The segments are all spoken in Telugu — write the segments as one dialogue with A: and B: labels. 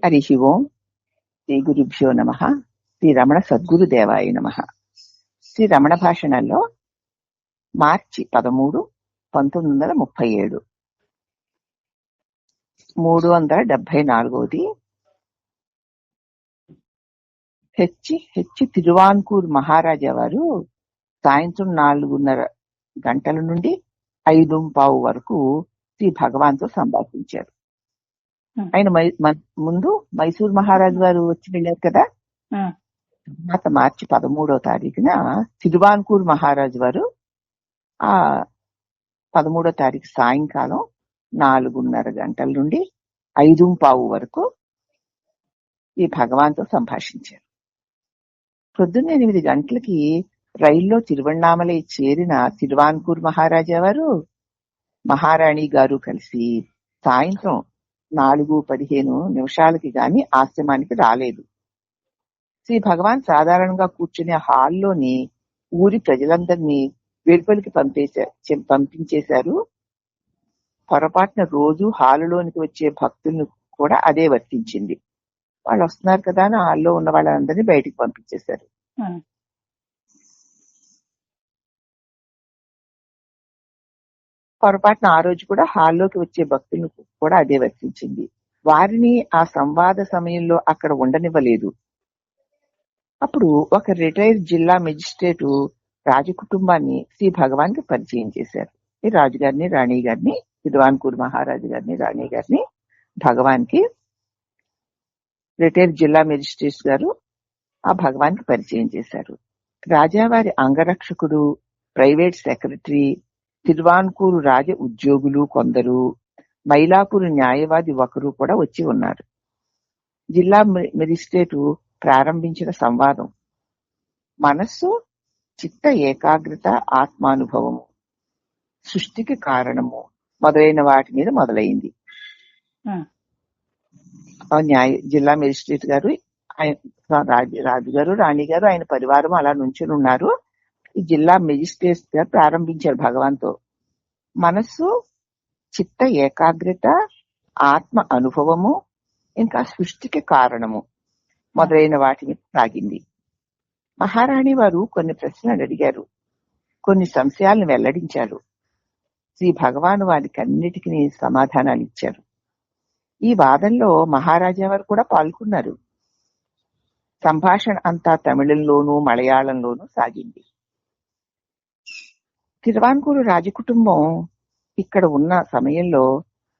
A: హరి ఓం. శ్రీ గురుభ్యో నమః. శ్రీ రమణ సద్గురుదేవాయ నమః. శ్రీ రమణ భాషణంలో మార్చి 13, 1937, 374ది. హెచ్ తిరువాన్కూర్ మహారాజా వారు సాయంత్రం 4:30 గంటల నుండి 5:15 వరకు శ్రీ భగవాన్ తో సంభాషించారు. ఆయన ముందు మైసూర్ మహారాజు వారు వచ్చి వెళ్ళారు కదా. తర్వాత మార్చి 13వ తారీఖున తిరువాన్కూర్ మహారాజు వారు ఆ 13వ తారీఖు సాయంకాలం 4:30 గంటల నుండి 5:15 వరకు ఈ భగవాన్ తో సంభాషించారు. పొద్దున్న 8 గంటలకి రైల్లో తిరువణ్ణామలై చేరిన తిరువాన్కూర్ మహారాజా వారు మహారాణి గారు కలిసి సాయంత్రం 4:15 గాని ఆశ్రమానికి రాలేదు. శ్రీ భగవాన్ సాధారణంగా కూర్చునే హాల్లోని ఊరి ప్రజలందరినీ వెలుపలికి పంపించేశారు. పొరపాటున రోజు హాలులోనికి వచ్చే భక్తులను కూడా అదే వర్తించింది. వాళ్ళు వస్తున్నారు కదా అని హాల్లో ఉన్న వాళ్ళందరినీ బయటికి పంపించేశారు. పొరపాటున ఆ రోజు కూడా హాల్లోకి వచ్చే భక్తులను కూడా అదే వర్తించింది. వారిని ఆ సంవాద సమయంలో అక్కడ ఉండనివ్వలేదు. అప్పుడు ఒక రిటైర్డ్ జిల్లా మెజిస్ట్రేటు రాజకుటుంబాన్ని శ్రీ భగవాన్ కి పరిచయం చేశారు. ఈ రాజుగారిని, రాణి గారిని, తిరువాన్కూర్ మహారాజు గారిని, రాణి గారిని భగవాన్ కి రిటైర్డ్ జిల్లా మెజిస్ట్రేట్ గారు ఆ భగవాన్ కి పరిచయం చేశారు. రాజావారి అంగరక్షకుడు, ప్రైవేట్ సెక్రటరీ, తిరువాన్కూరు రాజ ఉద్యోగులు కొందరు, మైలాపూర్ న్యాయవాది ఒకరు కూడా వచ్చి ఉన్నారు. జిల్లా మెజిస్ట్రేటు ప్రారంభించిన సంవాదం మనస్సు, చిత్త ఏకాగ్రత, ఆత్మానుభవము, సృష్టికి కారణము మొదలైన వాటి మీద మొదలైంది. జిల్లా మెజిస్ట్రేట్ గారు, రాజుగారు, రాణి గారు, ఆయన పరివారం అలా నుంచుని ఉన్నారు. ఈ జిల్లా మెజిస్ట్రేట్ గారు ప్రారంభించారు భగవాన్తో. మనస్సు, చిత్త ఏకాగ్రత, ఆత్మ అనుభవము, ఇంకా సృష్టికి కారణము మొదలైన వాటి మీద సాగింది. మహారాణి వారు కొన్ని ప్రశ్నలు అడిగారు, కొన్ని సంశయాలను వెల్లడించారు. శ్రీ భగవాన్ వారికి అన్నిటికీ సమాధానాలు ఇచ్చారు. ఈ వాదంలో మహారాజా వారు కూడా పాల్గొన్నారు. సంభాషణ అంతా తమిళంలోనూ మలయాళంలోనూ సాగింది. తిరువాన్కూరు రాజకుటుంబం ఇక్కడ ఉన్న సమయంలో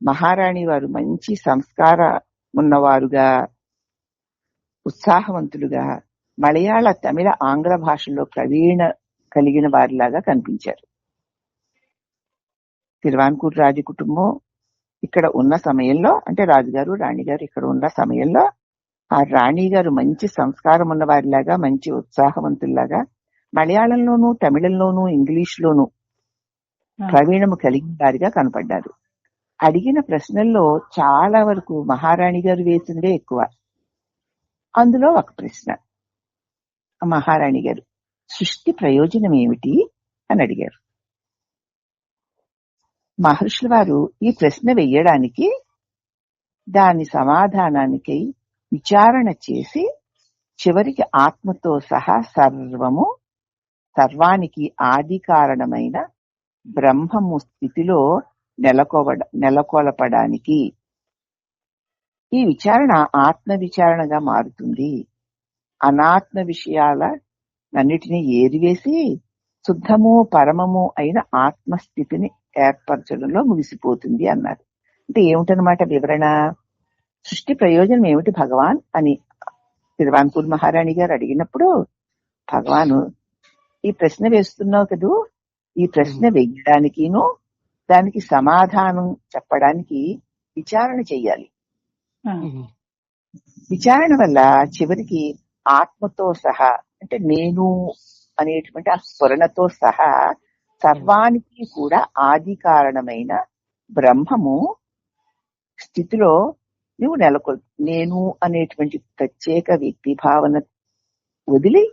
A: మహారాణి వారు మంచి సంస్కారం ఉన్నవారుగా, ఉత్సాహవంతులుగా, మలయాళ, తమిళ, ఆంగ్ల భాషల్లో ప్రవీణ కలిగిన వారిలాగా కనిపించారు. తిరువాన్కూరు రాజకుటుంబం ఇక్కడ ఉన్న సమయంలో, అంటే రాజుగారు, రాణిగారు ఇక్కడ ఉన్న సమయంలో ఆ రాణి గారు మంచి సంస్కారం ఉన్న వారిలాగా, మంచి ఉత్సాహవంతుల్లాగా, మలయాళంలోనూ, తమిళంలోనూ, ఇంగ్లీష్లోనూ ప్రవీణము కలిగిన వారిగా కనపడ్డారు. అడిగిన ప్రశ్నల్లో చాలా వరకు మహారాణి గారు వేసినవే ఎక్కువ. అందులో ఒక ప్రశ్న, మహారాణి గారు సృష్టి ప్రయోజనం ఏమిటి అని అడిగారు. మహర్షుల వారు ఈ ప్రశ్న వెయ్యడానికి, దాని సమాధానానికి విచారణ చేసి చివరికి ఆత్మతో సహా సర్వానికి ఆది కారణమైన బ్రహ్మము స్థితిలో నెలకొల్పడానికి ఈ విచారణ ఆత్మ విచారణగా మారుతుంది. అనాత్మ విషయాలన్నిటినీ ఏరివేసి శుద్ధము, పరమము అయిన ఆత్మస్థితిని ఏర్పరచడంలో ముగిసిపోతుంది అన్నారు. అంటే ఏమిటనమాట వివరణ? సృష్టి ప్రయోజనం ఏమిటి భగవాన్ అని తిరువాన్కూర్ మహారాణి గారు అడిగినప్పుడు, భగవాను ఈ ప్రశ్న వేస్తున్నావు కదూ, ఈ ప్రశ్న వెయ్యడానికిను దానికి సమాధానం చెప్పడానికి విచారణ చెయ్యాలి. విచారణ వల్ల చివరికి ఆత్మతో సహా, అంటే నేను అనేటువంటి ఆ స్ఫురణతో సహా సర్వానికి కూడా ఆది కారణమైన బ్రహ్మము స్థితిలో నువ్వు నేను అనేటువంటి ప్రత్యేక వ్యక్తి భావన వదిలి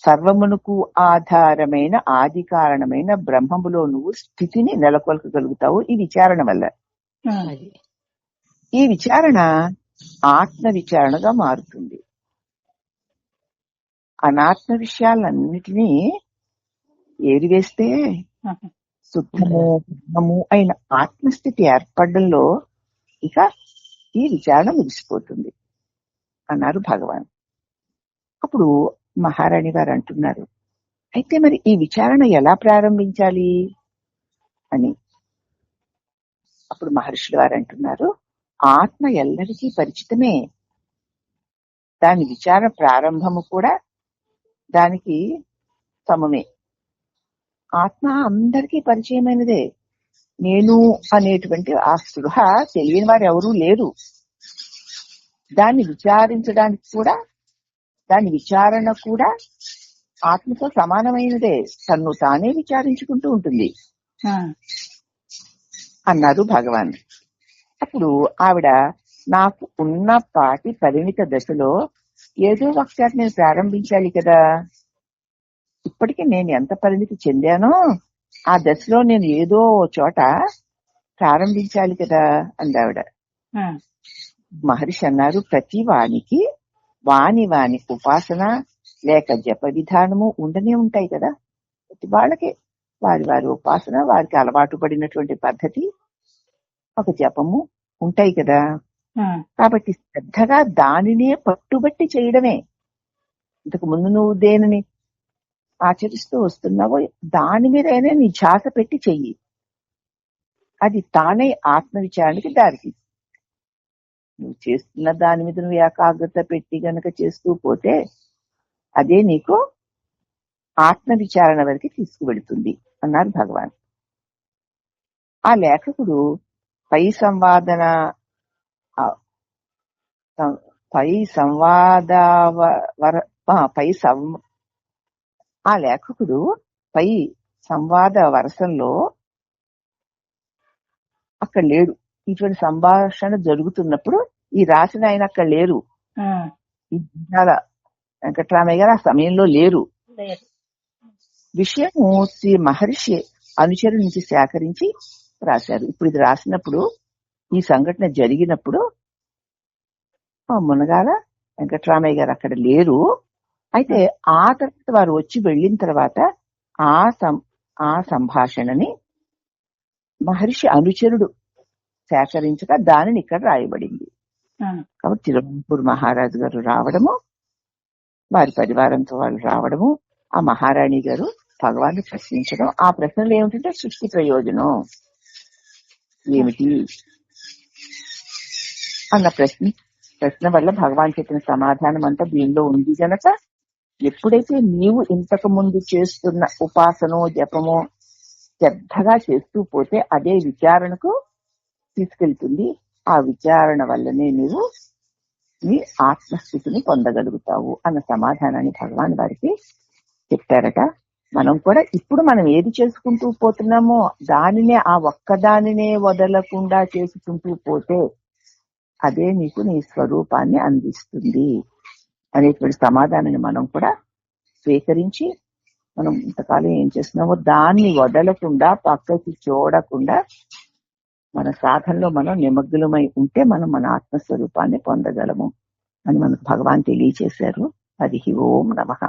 A: సర్వమునకు ఆధారమైన ఆది కారణమైన బ్రహ్మములో నువ్వు స్థితిని నెలకొల్పగలుగుతావు ఈ విచారణ వల్ల. ఈ విచారణ ఆత్మ విచారణగా మారుతుంది. అనాత్మ విషయాలన్నిటినీ ఏరివేస్తే శుద్ధము బ్రహ్మము అయిన ఆత్మస్థితి ఏర్పడడంలో ఇక ఈ విచారణ ముగిసిపోతుంది అన్నారు భగవాన్. అప్పుడు మహారాణి గారు అంటున్నారు, అయితే మరి ఈ విచారణ ఎలా ప్రారంభించాలి అని. అప్పుడు మహర్షులు వారు అంటున్నారు, ఆత్మ ఎల్లరికీ పరిచితమే, దాని విచార ప్రారంభము కూడా దానికి సమమే. ఆత్మ అందరికీ పరిచయమైనదే. నేను అనేటువంటి ఆ స్పృహ తెలియని వారు ఎవరూ లేరు. దాన్ని విచారించడానికి కూడా, దాని విచారణ కూడా ఆత్మతో సమానమైనదే. తన్ను తానే విచారించుకుంటూ ఉంటుంది అన్నారు భగవాన్. అప్పుడు ఆవిడ, నాకు ఉన్న పాటి పరిమిత దశలో ఏదో ఒకసారి నేను ప్రారంభించాలి కదా. ఇప్పటికీ నేను ఎంత పరిమితి చెందానో ఆ దశలో నేను ఏదో చోట ప్రారంభించాలి కదా అందావిడ. మహర్షి అన్నారు, ప్రతి వానికి వాని ఉపాసన లేక జప విధానము ఉండనే ఉంటాయి కదా. ప్రతి వాళ్ళకి వారి ఉపాసన, వారికి అలవాటు పడినటువంటి పద్ధతి, ఒక జపము ఉంటాయి కదా. కాబట్టి శ్రద్ధగా దానినే పట్టుబట్టి చేయడమే. ఇంతకు ముందు నువ్వు దేనిని ఆచరిస్తూ వస్తున్నావో దాని మీదైనా నీ ధ్యాస పెట్టి చెయ్యి. అది తానే ఆత్మవిచారణకి దారికి. నువ్వు చేస్తున్న దాని మీద నువ్వు ఏకాగ్రత పెట్టి గనక చేస్తూ పోతే అదే నీకు ఆత్మ విచారణ వరకు తీసుకువెడుతుంది అన్నారు భగవాన్. ఆ లేఖకుడు ఆ లేఖకుడు పై సంవాద వరసంలో అక్కడ లేడు. ఇటువంటి సంభాషణ జరుగుతున్నప్పుడు ఈ రాసిన ఆయన అక్కడ లేరు. ఈ వెంకటరామయ్య గారు ఆ సమయంలో లేరు. విషయము శ్రీ మహర్షి అనుచరు నుంచి సేకరించి రాశారు. ఇప్పుడు ఇది రాసినప్పుడు, ఈ సంఘటన జరిగినప్పుడు మునగాల వెంకటరామయ్య గారు అక్కడ లేరు. అయితే ఆ తర్వాత వారు వచ్చి వెళ్ళిన తర్వాత ఆ సంభాషణని మహర్షి అనుచరుడు సేకరించగా దానిని ఇక్కడ రాయబడింది. కాబట్టి తిరుమలపూర్ మహారాజు గారు రావడము, వారి పరివారంతో వాళ్ళు రావడము, ఆ మహారాణి గారు భగవాన్ని ప్రశ్నించడం, ఆ ప్రశ్నలు ఏమిటంటే సృష్టి ప్రయోజనం ఏమిటి అన్న ప్రశ్న వల్ల భగవాన్ చెప్పిన సమాధానం అంతా దీనిలో ఉంది గనక, ఎప్పుడైతే నీవు ఇంతకు ముందు చేస్తున్న ఉపాసనో జపమో శ్రద్ధగా చేస్తూ పోతే అదే విచారణకు తీసుకెళ్తుంది. ఆ విచారణ వల్లనే నీవు నీ ఆత్మస్థితిని పొందగలుగుతావు అన్న సమాధానాన్ని భగవాన్ వారికి చెప్పారట. మనం కూడా ఇప్పుడు మనం ఏది చేసుకుంటూ పోతున్నామో దానినే, ఆ ఒక్కదానినే వదలకుండా చేసుకుంటూ పోతే అదే నీకు నీ స్వరూపాన్ని అందిస్తుంది అనేటువంటి సమాధానాన్ని మనం కూడా స్వీకరించి, మనం ఇంతకాలం ఏం చేస్తున్నామో దాన్ని వదలకుండా, పక్కకి చూడకుండా మన సాధనలో మనం నిమగ్నమై ఉంటే మనం మన ఆత్మస్వరూపాన్ని పొందగలము అని మనకు భగవాన్ తెలియచేశారు. హరి ఓం నమః.